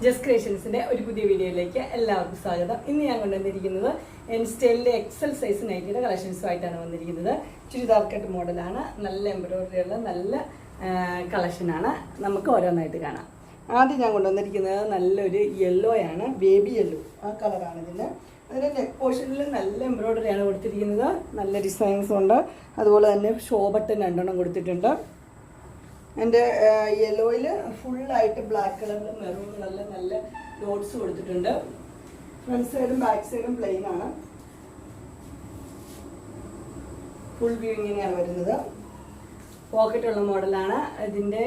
Just ക്രിയേഷൻസിന്റെ ഒരു പുതിയ വീഡിയോയിലേക്ക് എല്ലാവർക്കും സ്വാഗതം. ഇന്ന് ഞാൻ കൊണ്ടുവന്നിരിക്കുന്നത് എൻ സ്റ്റൈലിലെ എക്സൽ സൈസ് നൈറ്റിയുടെ കളക്ഷൻസുമായിട്ടാണ് വന്നിരിക്കുന്നത്. ചുരിദാർ കട്ട് മോഡലാണ്. നല്ല എംബ്രോയിഡറി ഉള്ള നല്ല കളക്ഷനാണ്. നമുക്ക് ഓരോന്നായിട്ട് കാണാം. ആദ്യം ഞാൻ കൊണ്ടുവന്നിരിക്കുന്നത് നല്ലൊരു യെല്ലോ ആണ്, ബേബി യെല്ലോ ആ കളറാണ് ഇതിന്. അതിൻ്റെ നെക്ക് പോർഷനിൽ നല്ല എംബ്രോയിഡറിയാണ് കൊടുത്തിരിക്കുന്നത്. നല്ല ഡിസൈൻസ് ഉണ്ട്. അതുപോലെ തന്നെ ഷോ ബട്ടൺ 2 കൊടുത്തിട്ടുണ്ട്. എൻ്റെ യെല്ലോയിൽ ഫുള്ളായിട്ട് ബ്ലാക്ക് കളറിൽ മെറൂൺ നല്ല ഡോട്ട്സ് കൊടുത്തിട്ടുണ്ട്. ഫ്രണ്ട് സൈഡും ബാക്ക് സൈഡും പ്ലെയിൻ ആണ്. ഫുൾ വ്യൂ ഇങ്ങനെയാണ് വരുന്നത്. പോക്കറ്റുള്ള മോഡലാണ്. ഇതിൻ്റെ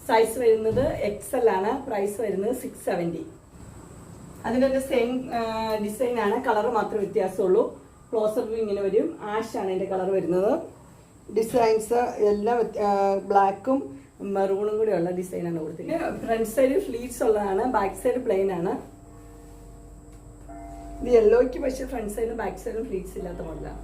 സൈസ് വരുന്നത് XL ആണ്. പ്രൈസ് വരുന്നത് 670. അതിൻ്റെ ഒരു സെയിം ഡിസൈനാണ്, കളർ മാത്രമേ വ്യത്യാസമുള്ളൂ. ക്ലോസർ വ്യൂ ഇങ്ങനെ വരും. ആഷാണ് എൻ്റെ കളർ വരുന്നത്. ഡിസൈൻസ് എല്ലാം ബ്ലാക്കും മെറൂണും കൂടെ ഉള്ള ഡിസൈനാണ് കൊടുത്തിരിക്കുന്നത്. ഫ്രണ്ട് സൈഡ് ഫ്ലീറ്റ്സ് ഉള്ളതാണ്, ബാക്ക് സൈഡ് പ്ലെയിൻ ആണ്. ഇത് യെല്ലോയ്ക്ക് പക്ഷേ ഫ്രണ്ട് സൈഡും ബാക്ക് സൈഡും ഫ്ലീറ്റ്സ് ഇല്ലാത്ത മോഡലാണ്.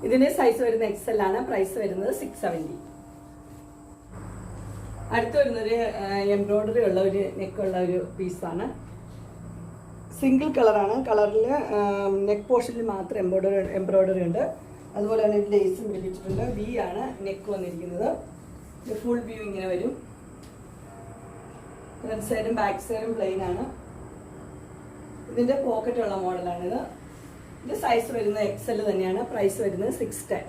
ഇതിന്റെ സൈസ് വരുന്നത് XL ആണ്. പ്രൈസ് വരുന്നത് 670. അടുത്ത് വരുന്നൊരു എംബ്രോയിഡറി ഉള്ള ഒരു നെക്കുള്ള ഒരു പീസാണ്. സിംഗിൾ കളറാണ്. കളറിൽ നെക്ക് പോർഷനിൽ മാത്രം എംബ്രോയിഡറി ഉണ്ട്. അതുപോലെ തന്നെ ലേസും പിടിപ്പിച്ചിട്ടുണ്ട്. വി ആണ് നെക്ക് വന്നിരിക്കുന്നത്. ഫുൾ വ്യൂ ഇങ്ങനെ വരും. ഫ്രണ്ട് സൈഡും ബാക്ക് സൈഡും പ്ലെയിൻ ആണ്. ഇതിൻ്റെ പോക്കറ്റുള്ള മോഡലാണിത്. ഇതിൻ്റെ സൈസ് വരുന്നത് XL തന്നെയാണ്. പ്രൈസ് വരുന്നത് 610.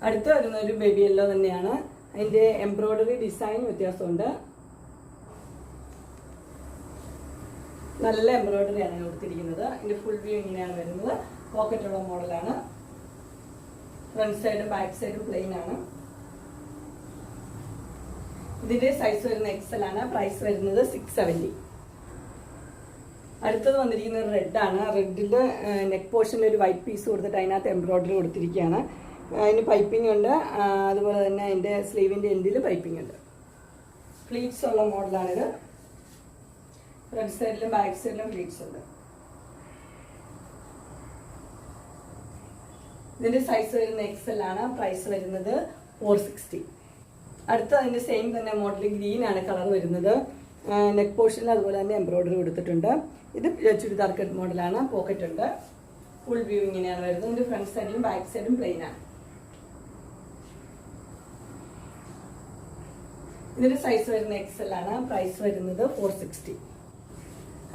അടുത്ത് വരുന്ന ഒരു ബേബി യെല്ലോ തന്നെയാണ്. അതിൻ്റെ എംബ്രോയിഡറി ഡിസൈൻ വ്യത്യാസമുണ്ട്. നല്ല എംബ്രോയിഡറിയാണ് കൊടുത്തിരിക്കുന്നത്. ഇതിൻ്റെ ഫുൾ വ്യൂ ഇങ്ങനെയാണ് വരുന്നത്. പോക്കറ്റുള്ള മോഡലാണ്. ഫ്രണ്ട് സൈഡും ബാക്ക് സൈഡും പ്ലെയിൻ ആണ്. ഇതിൻ്റെ സൈസ് വരുന്നത് XL ആണ്. പ്രൈസ് വരുന്നത് 670. അടുത്തത് വന്നിരിക്കുന്നത് റെഡ് ആണ്. റെഡിൽ നെക്ക് പോർഷനിൽ ഒരു വൈറ്റ് പീസ് കൊടുത്തിട്ട് അതിനകത്ത് എംബ്രോയിഡറി കൊടുത്തിരിക്കുകയാണ്. അതിന് പൈപ്പിംഗ് ഉണ്ട്. അതുപോലെ തന്നെ അതിൻ്റെ സ്ലീവിൻ്റെ എൻഡിൽ പൈപ്പിംഗ് ഉണ്ട്. ഫ്ലീറ്റ്സ് ഉള്ള മോഡലാണിത്. ഫ്രണ്ട് സൈഡിലും ബാക്ക് സൈഡിലും ഫ്ലീറ്റ്സ് ഉണ്ട്. ഇതിന്റെ സൈസ് വരുന്നത് XL ആണ്. പ്രൈസ് വരുന്നത് 460. അടുത്ത അതിന്റെ സെയിം തന്നെ മോഡൽ ഗ്രീൻ ആണ് കളർ വരുന്നത്. നെക്ക് പോർഷനിൽ അതുപോലെ തന്നെ എംബ്രോയിഡറി കൊടുത്തിട്ടുണ്ട്. ഇത് ചുരിദാർ കട്ട് മോഡലാണ്. പോക്കറ്റ് ഉണ്ട്. ഫുൾ വ്യൂ ഇങ്ങനെയാണ് വരുന്നത്. ഇതിന്റെ ഫ്രണ്ട് സൈഡിലും ബാക്ക് സൈഡും പ്ലെയിൻ ആണ്. ഇതിന്റെ സൈസ് വരുന്നത് XL ആണ്. പ്രൈസ് വരുന്നത് 460.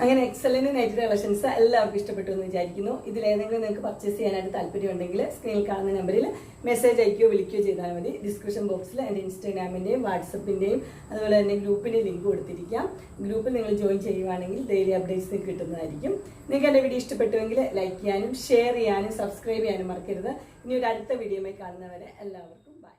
അങ്ങനെ XLന്റെ നൈറ്റ് കളക്ഷൻസ് എല്ലാവർക്കും ഇഷ്ടപ്പെട്ടു എന്ന് വിചാരിക്കുന്നു. ഇതിലേതെങ്കിലും നിങ്ങൾക്ക് പർച്ചേസ് ചെയ്യാനായിട്ട് താല്പര്യമുണ്ടെങ്കിൽ സ്ക്രീനിൽ കാണുന്ന നമ്പറിൽ മെസ്സേജ് അയക്കുകയോ വിളിക്കുകയോ ചെയ്താൽ മതി. ഡിസ്ക്രിപ്ഷൻ ബോക്സിൽ എൻ്റെ ഇൻസ്റ്റാഗ്രാമിൻ്റെയും വാട്സപ്പിൻ്റെയും അതുപോലെ തന്നെ ഗ്രൂപ്പിൻ്റെ ലിങ്ക് കൊടുത്തിരിക്കാം. ഗ്രൂപ്പിൽ നിങ്ങൾ ജോയിൻ ചെയ്യുവാണെങ്കിൽ ഡെയിലി അപ്ഡേറ്റ്സ് കിട്ടുന്നതായിരിക്കും. നിങ്ങൾക്ക് എൻ്റെ വീഡിയോ ഇഷ്ടപ്പെട്ടുവെങ്കിൽ ലൈക്ക് ചെയ്യാനും ഷെയർ ചെയ്യാനും സബ്സ്ക്രൈബ് ചെയ്യാനും മറക്കരുത്. ഇനി ഒരു അടുത്ത വീഡിയോയുമായി കാണുന്നവരെ എല്ലാവർക്കും ബൈ.